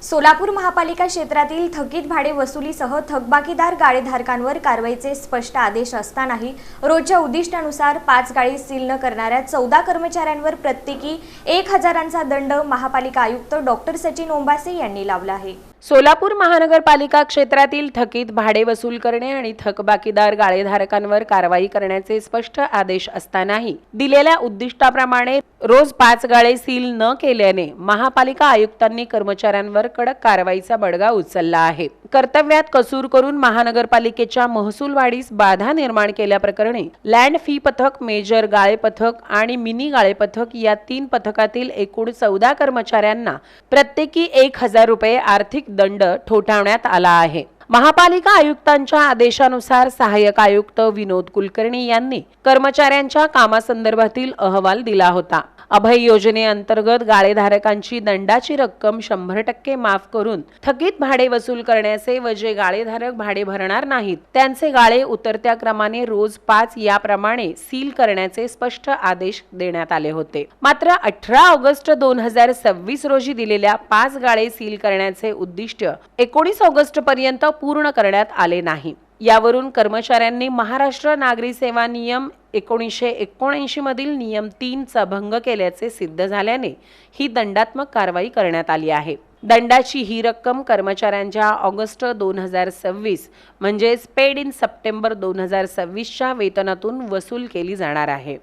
सोलापूर महापालिका क्षेत्रातील थकीत भाडे वसुलीसह थकबाकीदार गाळेधारकांवर कारवाईचे स्पष्ट आदेश असतानाही रोजच्या उद्दिष्टानुसार 5 गाळी सील न करणाऱ्या 14 कर्मचाऱ्यांवर प्रत्येकी 1000चा दंड महापालिका आयुक्त डॉक्टर सचिन ओंबासे यांनी लावला आहे। सोलापूर महानगरपालिका क्षेत्रातील थकीत भाडे वसूल करणे आणि थकबाकीदार गाळेधारकांवर कारवाई करण्याचे स्पष्ट आदेश असतानाही दिलेल्या उद्दिष्टाप्रमाणे रोज 5 गाळे सील न केल्याने महापालिका आयुक्तांनी कर्मचाऱ्यांवर कडक कारवाईचा बडगा उचलला आहे। कर्तव्यात कसूर करून महानगरपालिकेच्या महसूल वाढीस बाधा निर्माण केल्याप्रकरणी लँड फी पथक, मेजर गाळे पथक आणि मिनी गाळे पथक या 3 पथकातील एकूण 14 कर्मचाऱ्यांना प्रत्येकी 1000 रुपये आर्थिक दंड ठोठावण्यात आला आहे। महापालिका आयुक्तांच्या आदेशानुसार सहाय्यक आयुक्त विनोद कुलकर्णी यांनी कर्मचाऱ्यांच्या कामासंदर्भातील अहवाल दिला होता। अभय योजनेअंतर्गत गाळेधारकांची दंडाची रक्कम 100% माफ करून थकीत भाडे वसूल करण्याचे व जे गाळेधारक भाडे भरणार नाहीत त्यांचे गाळे उतरत्या क्रमाने रोज 5 याप्रमाणे सील करण्याचे स्पष्ट आदेश देण्यात आले होते। मात्र 18 ऑगस्ट 2026 रोजी दिलेल्या 5 गाळे सील करण्याचे उद्दिष्ट 19 ऑगस्ट पर्यंत पूर्ण करण्यात आले नाही। यावरून कर्मचाऱ्यांनी महाराष्ट्र नागरी सेवा नियम 1979 मधील नियम 3 चा भंग केल्याचे सिद्ध झाल्याने ही दंडात्मक कारवाई करण्यात आली आहे। दंडाची ही रक्कम कर्मचाऱ्यांच्या ऑगस्ट 2026 म्हणजेच पेड इन सप्टेंबर 2026 च्या वेतनातून वसूल केली जाणार आहे।